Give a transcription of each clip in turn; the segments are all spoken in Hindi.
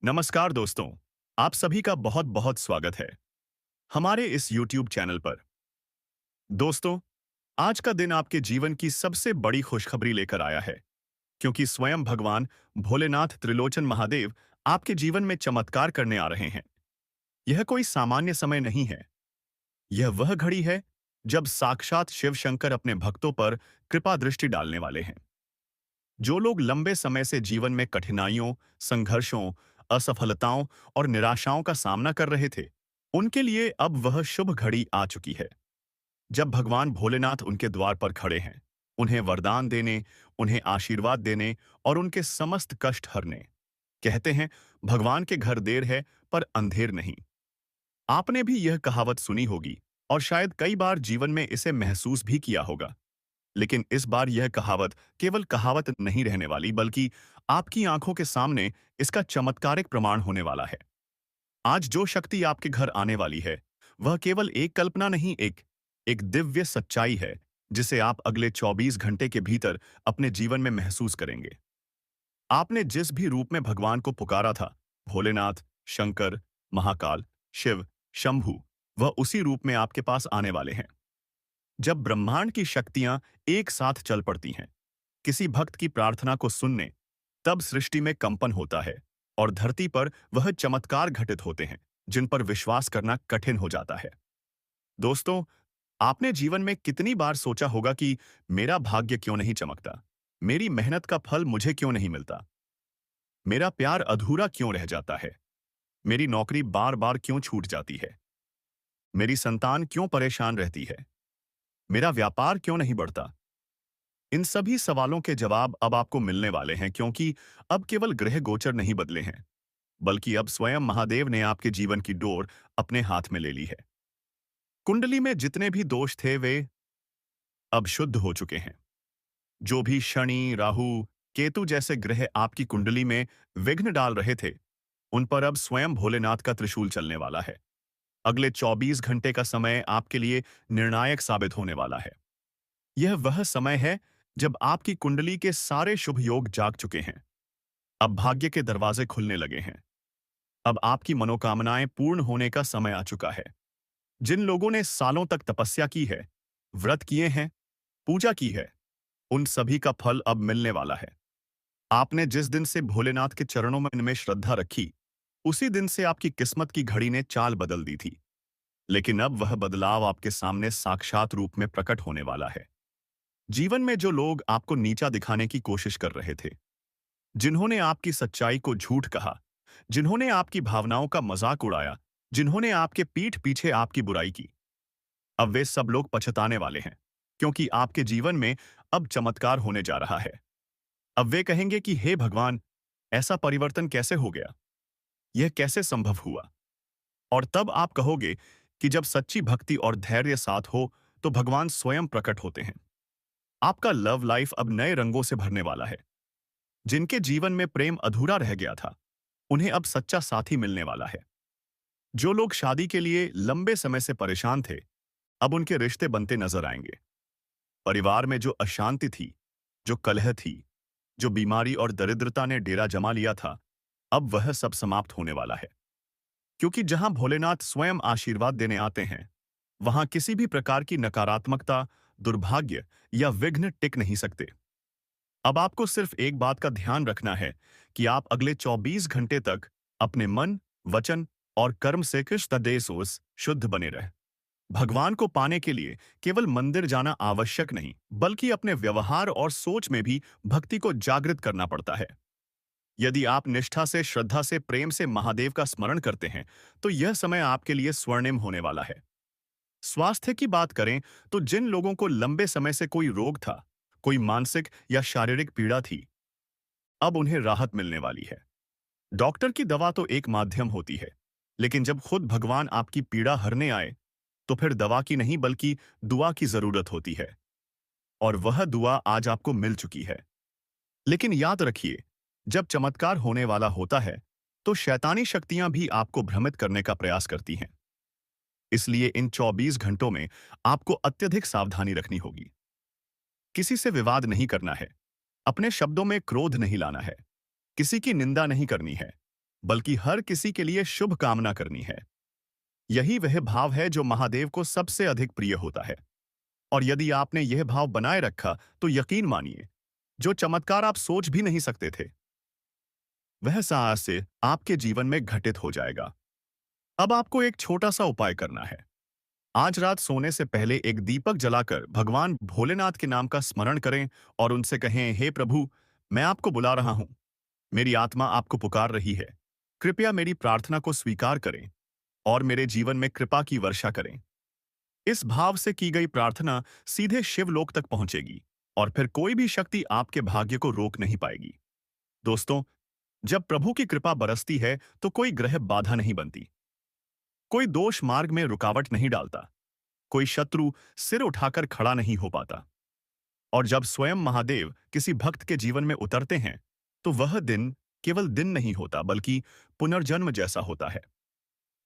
नमस्कार दोस्तों, आप सभी का बहुत बहुत स्वागत है हमारे इस YouTube चैनल पर। दोस्तों, आज का दिन आपके जीवन की सबसे बड़ी खुशखबरी लेकर आया है, क्योंकि स्वयं भगवान भोलेनाथ त्रिलोचन महादेव आपके जीवन में चमत्कार करने आ रहे हैं। यह कोई सामान्य समय नहीं है, यह वह घड़ी है जब साक्षात शिव शंकर अपने भक्तों पर कृपा दृष्टि डालने वाले हैं। जो लोग लंबे समय से जीवन में कठिनाइयों, संघर्षों, असफलताओं और निराशाओं का सामना कर रहे थे, उनके लिए अब वह शुभ घड़ी आ चुकी है जब भगवान भोलेनाथ उनके द्वार पर खड़े हैं, उन्हें वरदान देने, उन्हें आशीर्वाद देने और उनके समस्त कष्ट हरने। कहते हैं, भगवान के घर देर है पर अंधेर नहीं। आपने भी यह कहावत सुनी होगी और शायद कई बार जीवन में इसे महसूस भी किया होगा। लेकिन इस बार यह कहावत केवल कहावत नहीं रहने वाली, बल्कि आपकी आंखों के सामने इसका चमत्कारिक प्रमाण होने वाला है। आज जो शक्ति आपके घर आने वाली है, वह केवल एक कल्पना नहीं, एक दिव्य सच्चाई है, जिसे आप अगले 24 घंटे के भीतर अपने जीवन में महसूस करेंगे। आपने जिस भी रूप में भगवान को पुकारा था, भोलेनाथ, शंकर, महाकाल, शिव, शंभु, वह उसी रूप में आपके पास आने वाले हैं। जब ब्रह्मांड की शक्तियां एक साथ चल पड़ती हैं, किसी भक्त की प्रार्थना को सुनने, तब सृष्टि में कंपन होता है और धरती पर वह चमत्कार घटित होते हैं जिन पर विश्वास करना कठिन हो जाता है। दोस्तों, आपने जीवन में कितनी बार सोचा होगा कि मेरा भाग्य क्यों नहीं चमकता, मेरी मेहनत का फल मुझे क्यों नहीं मिलता, मेरा प्यार अधूरा क्यों रह जाता है, मेरी नौकरी बार बार क्यों छूट जाती है, मेरी संतान क्यों परेशान रहती है, मेरा व्यापार क्यों नहीं बढ़ता। इन सभी सवालों के जवाब अब आपको मिलने वाले हैं, क्योंकि अब केवल ग्रह गोचर नहीं बदले हैं, बल्कि अब स्वयं महादेव ने आपके जीवन की डोर अपने हाथ में ले ली है। कुंडली में जितने भी दोष थे, वे अब शुद्ध हो चुके हैं। जो भी शनि, राहु, केतु जैसे ग्रह आपकी कुंडली में विघ्न डाल रहे थे, उन पर अब स्वयं भोलेनाथ का त्रिशूल चलने वाला है। अगले 24 घंटे का समय आपके लिए निर्णायक साबित होने वाला है। यह वह समय है जब आपकी कुंडली के सारे शुभ योग जाग चुके हैं। अब भाग्य के दरवाजे खुलने लगे हैं। अब आपकी मनोकामनाएं पूर्ण होने का समय आ चुका है। जिन लोगों ने सालों तक तपस्या की है, व्रत किए हैं, पूजा की है, उन सभी का फल अब मिलने वाला है। आपने जिस दिन से भोलेनाथ के चरणों में इनमें श्रद्धा रखी, उसी दिन से आपकी किस्मत की घड़ी ने चाल बदल दी थी। लेकिन अब वह बदलाव आपके सामने साक्षात रूप में प्रकट होने वाला है। जीवन में जो लोग आपको नीचा दिखाने की कोशिश कर रहे थे, जिन्होंने आपकी सच्चाई को झूठ कहा, जिन्होंने आपकी भावनाओं का मजाक उड़ाया, जिन्होंने आपके पीठ पीछे आपकी बुराई की, अब वे सब लोग पछताने वाले हैं, क्योंकि आपके जीवन में अब चमत्कार होने जा रहा है। अब वे कहेंगे कि हे भगवान, ऐसा परिवर्तन कैसे हो गया? यह कैसे संभव हुआ? और तब आप कहोगे कि जब सच्ची भक्ति और धैर्य साथ हो, तो भगवान स्वयं प्रकट होते हैं। आपका लव लाइफ अब नए रंगों से भरने वाला है। जिनके जीवन में प्रेम अधूरा रह गया था, उन्हें अब सच्चा साथी मिलने वाला है। जो लोग शादी के लिए लंबे समय से परेशान थे, अब उनके रिश्ते बनते नजर आएंगे। परिवार में जो अशांति थी, जो कलह थी, जो बीमारी और दरिद्रता ने डेरा जमा लिया था, अब वह सब समाप्त होने वाला है। क्योंकि जहां भोलेनाथ स्वयं आशीर्वाद देने आते हैं, वहां किसी भी प्रकार की नकारात्मकता, दुर्भाग्य या विघ्न टिक नहीं सकते। अब आपको सिर्फ एक बात का ध्यान रखना है कि आप अगले 24 घंटे तक अपने मन, वचन और कर्म से कृष्णदेशोस शुद्ध बने रहे। भगवान को पाने के लिए केवल मंदिर जाना आवश्यक नहीं, बल्कि अपने व्यवहार और सोच में भी भक्ति को जागृत करना पड़ता है। यदि आप निष्ठा से, श्रद्धा से, प्रेम से महादेव का स्मरण करते हैं, तो यह समय आपके लिए स्वर्णिम होने वाला है। स्वास्थ्य की बात करें, तो जिन लोगों को लंबे समय से कोई रोग था, कोई मानसिक या शारीरिक पीड़ा थी, अब उन्हें राहत मिलने वाली है। डॉक्टर की दवा तो एक माध्यम होती है, लेकिन जब खुद भगवान आपकी पीड़ा हरने आए, तो फिर दवा की नहीं बल्कि दुआ की जरूरत होती है। और वह दुआ आज आपको मिल चुकी है। लेकिन याद रखिए, जब चमत्कार होने वाला होता है, तो शैतानी शक्तियां भी आपको भ्रमित करने का प्रयास करती हैं। इसलिए इन 24 घंटों में आपको अत्यधिक सावधानी रखनी होगी। किसी से विवाद नहीं करना है, अपने शब्दों में क्रोध नहीं लाना है, किसी की निंदा नहीं करनी है, बल्कि हर किसी के लिए शुभ कामना करनी है। यही वह भाव है जो महादेव को सबसे अधिक प्रिय होता है। और यदि आपने यह भाव बनाए रखा तो यकीन मानिए, जो चमत्कार आप सोच भी नहीं सकते थे, वह साहस से आपके जीवन में घटित हो जाएगा। अब आपको एक छोटा सा उपाय करना है। आज रात सोने से पहले एक दीपक जलाकर भगवान भोलेनाथ के नाम का स्मरण करें और उनसे कहें, हे प्रभु, मैं आपको बुला रहा हूं। मेरी आत्मा आपको पुकार रही है। कृपया मेरी प्रार्थना को स्वीकार करें और मेरे जीवन में कृपा की वर्षा करें। इस भाव से की गई प्रार्थना सीधे शिवलोक तक पहुंचेगी और फिर कोई भी शक्ति आपके भाग्य को रोक नहीं पाएगी। दोस्तों, जब प्रभु की कृपा बरसती है तो कोई ग्रह बाधा नहीं बनती, कोई दोष मार्ग में रुकावट नहीं डालता, कोई शत्रु सिर उठाकर खड़ा नहीं हो पाता। और जब स्वयं महादेव किसी भक्त के जीवन में उतरते हैं, तो वह दिन केवल दिन नहीं होता बल्कि पुनर्जन्म जैसा होता है।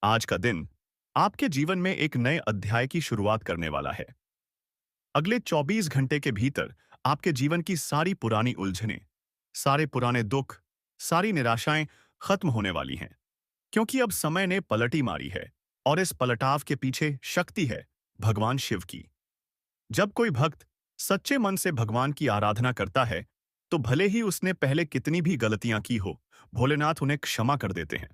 आज का दिन आपके जीवन में एक नए अध्याय की शुरुआत करने वाला है। अगले 24 घंटे के भीतर आपके जीवन की सारी पुरानी उलझनें, सारे पुराने दुख, सारी निराशाएं खत्म होने वाली हैं। क्योंकि अब समय ने पलटी मारी है और इस पलटाव के पीछे शक्ति है भगवान शिव की। जब कोई भक्त सच्चे मन से भगवान की आराधना करता है, तो भले ही उसने पहले कितनी भी गलतियां की हो, भोलेनाथ उन्हें क्षमा कर देते हैं।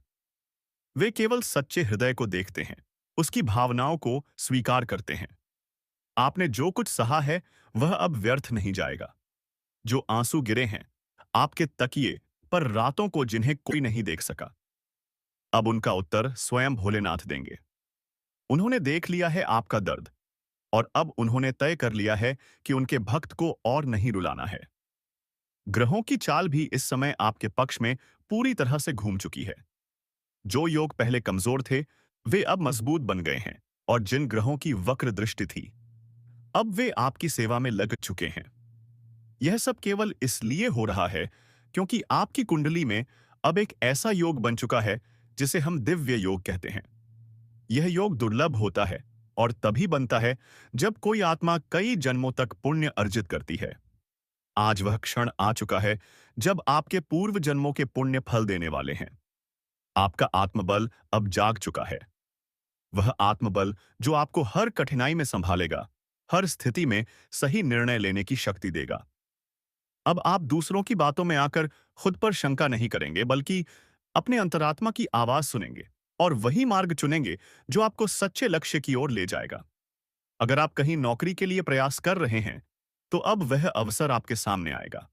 वे केवल सच्चे हृदय को देखते हैं, उसकी भावनाओं को स्वीकार करते हैं। आपने जो कुछ सहा है, वह अब व्यर्थ नहीं जाएगा। जो आंसू गिरे हैं आपके तकिए पर रातों को, जिन्हें कोई नहीं देख सका, अब उनका उत्तर स्वयं भोलेनाथ देंगे। उन्होंने देख लिया है आपका दर्द और अब उन्होंने तय कर लिया है कि उनके भक्त को और नहीं रुलाना है। ग्रहों की चाल भी इस समय आपके पक्ष में पूरी तरह से घूम चुकी है। जो योग पहले कमजोर थे, वे अब मजबूत बन गए हैं और जिन ग्रहों की वक्र दृष्टि थी, अब वे आपकी सेवा में लग चुके हैं। यह सब केवल इसलिए हो रहा है क्योंकि आपकी कुंडली में अब एक ऐसा योग बन चुका है जिसे हम दिव्य योग कहते हैं। यह योग दुर्लभ होता है और तभी बनता है जब कोई आत्मा कई जन्मों तक पुण्य अर्जित करती है। आज वह क्षण आ चुका है जब आपके पूर्व जन्मों के पुण्य फल देने वाले हैं। आपका आत्मबल अब जाग चुका है। वह आत्मबल जो आपको हर कठिनाई में संभालेगा, हर स्थिति में सही निर्णय लेने की शक्ति देगा। अब आप दूसरों की बातों में आकर खुद पर शंका नहीं करेंगे, बल्कि अपने अंतरात्मा की आवाज सुनेंगे और वही मार्ग चुनेंगे जो आपको सच्चे लक्ष्य की ओर ले जाएगा। अगर आप कहीं नौकरी के लिए प्रयास कर रहे हैं, तो अब वह अवसर आपके सामने आएगा।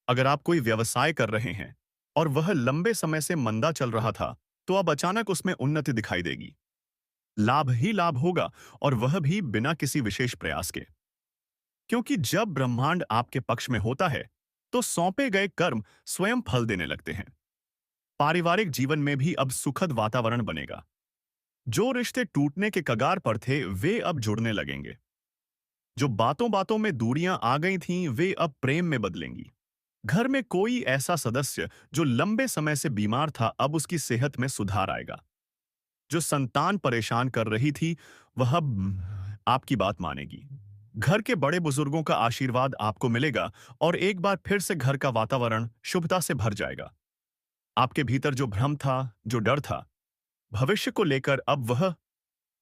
अगर आप कोई व्यवसाय कर रहे हैं और वह लंबे समय से मंदा चल रहा था, तो अब अचानक उसमें उन्नति दिखाई देगी। लाभ ही लाभ होगा और वह भी बिना किसी विशेष प्रयास के। क्योंकि जब ब्रह्मांड आपके पक्ष में होता है, तो सौंपे गए कर्म स्वयं फल देने लगते हैं। पारिवारिक जीवन में भी अब सुखद वातावरण बनेगा। जो रिश्ते टूटने के कगार पर थे, वे अब जुड़ने लगेंगे। जो बातों बातों में दूरियां आ गई थीं, वे अब प्रेम में बदलेंगी। घर में कोई ऐसा सदस्य जो लंबे समय से बीमार था, अब उसकी सेहत में सुधार आएगा। जो संतान परेशान कर रही थी, वह अब आपकी बात मानेगी। घर के बड़े बुजुर्गों का आशीर्वाद आपको मिलेगा और एक बार फिर से घर का वातावरण शुभता से भर जाएगा। आपके भीतर जो भ्रम था, जो डर था भविष्य को लेकर, अब वह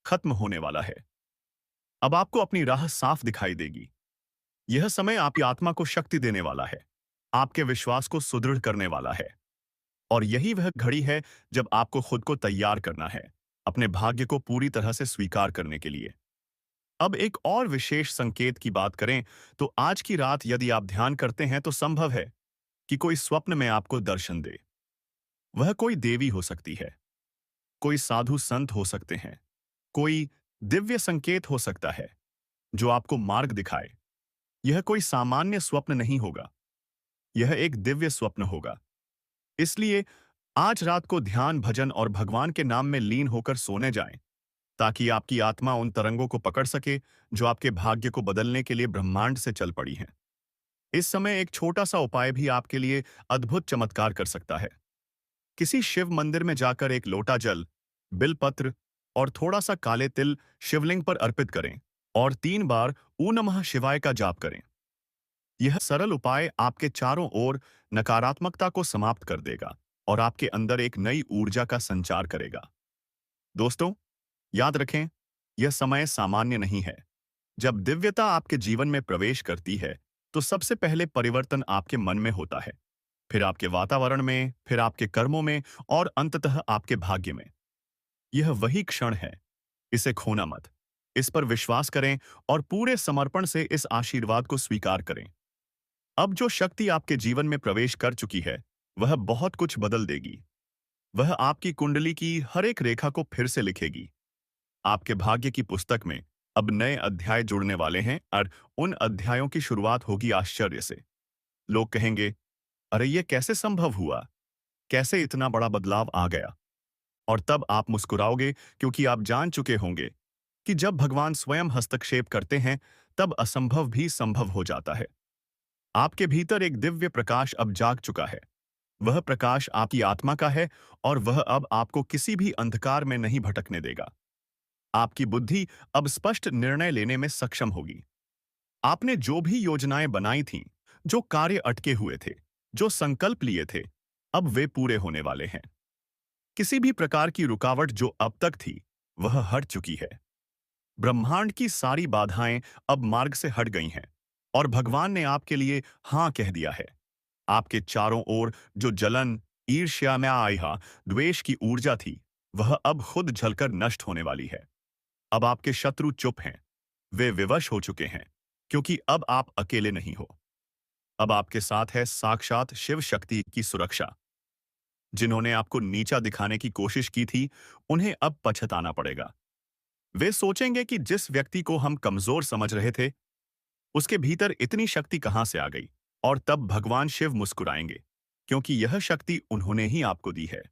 खत्म होने वाला है। अब आपको अपनी राह साफ दिखाई देगी। यह समय आपकी आत्मा को शक्ति देने वाला है, आपके विश्वास को सुदृढ़ करने वाला है। और यही वह घड़ी है जब आपको खुद को तैयार करना है, अपने भाग्य को पूरी तरह से स्वीकार करने के लिए। अब एक और विशेष संकेत की बात करें, तो आज की रात यदि आप ध्यान करते हैं, तो संभव है कि कोई स्वप्न में आपको दर्शन दे। वह कोई देवी हो सकती है, कोई साधु संत हो सकते हैं, कोई दिव्य संकेत हो सकता है जो आपको मार्ग दिखाए। यह कोई सामान्य स्वप्न नहीं होगा, यह एक दिव्य स्वप्न होगा। इसलिए आज रात को ध्यान, भजन और भगवान के नाम में लीन होकर सोने जाएं, ताकि आपकी आत्मा उन तरंगों को पकड़ सके जो आपके भाग्य को बदलने के लिए ब्रह्मांड से चल पड़ी हैं। इस समय एक छोटा सा उपाय भी आपके लिए अद्भुत चमत्कार कर सकता है। किसी शिव मंदिर में जाकर एक लोटा जल, बिलपत्र और थोड़ा सा काले तिल शिवलिंग पर अर्पित करें और 3 बार ऊ नमः शिवाय का जाप करें। यह सरल उपाय आपके चारों ओर नकारात्मकता को समाप्त कर देगा और आपके अंदर एक नई ऊर्जा का संचार करेगा। दोस्तों, याद रखें, यह समय सामान्य नहीं है। जब दिव्यता आपके जीवन में प्रवेश करती है, तो सबसे पहले परिवर्तन आपके मन में होता है, फिर आपके वातावरण में, फिर आपके कर्मों में और अंततः आपके भाग्य में। यह वही क्षण है, इसे खोना मत। इस पर विश्वास करें और पूरे समर्पण से इस आशीर्वाद को स्वीकार करें। अब जो शक्ति आपके जीवन में प्रवेश कर चुकी है, वह बहुत कुछ बदल देगी। वह आपकी कुंडली की हर एक रेखा को फिर से लिखेगी। आपके भाग्य की पुस्तक में अब नए अध्याय जुड़ने वाले हैं और उन अध्यायों की शुरुआत होगी आश्चर्य से। लोग कहेंगे, अरे ये कैसे संभव हुआ? कैसे इतना बड़ा बदलाव आ गया? और तब आप मुस्कुराओगे क्योंकि आप जान चुके होंगे कि जब भगवान स्वयं हस्तक्षेप करते हैं, तब असंभव भी संभव हो जाता है। आपके भीतर एक दिव्य प्रकाश अब जाग चुका है। वह प्रकाश आपकी आत्मा का है और वह अब आपको किसी भी अंधकार में नहीं भटकने देगा। आपकी बुद्धि अब स्पष्ट निर्णय लेने में सक्षम होगी। आपने जो भी योजनाएं बनाई थीं, जो कार्य अटके हुए थे, जो संकल्प लिए थे, अब वे पूरे होने वाले हैं। किसी भी प्रकार की रुकावट जो अब तक थी, वह हट चुकी है। ब्रह्मांड की सारी बाधाएं अब मार्ग से हट गई हैं और भगवान ने आपके लिए हाँ कह दिया है। आपके चारों ओर जो जलन, ईर्ष्या में आया, द्वेष की ऊर्जा थी, वह अब खुद झलकर नष्ट होने वाली है। अब आपके शत्रु चुप हैं, वे विवश हो चुके हैं, क्योंकि अब आप अकेले नहीं हो। अब आपके साथ है साक्षात शिव शक्ति की सुरक्षा। जिन्होंने आपको नीचा दिखाने की कोशिश की थी, उन्हें अब पछताना पड़ेगा। वे सोचेंगे कि जिस व्यक्ति को हम कमजोर समझ रहे थे, उसके भीतर इतनी शक्ति कहां से आ गई? और तब भगवान शिव मुस्कुराएंगे, क्योंकि यह शक्ति उन्होंने ही आपको दी है।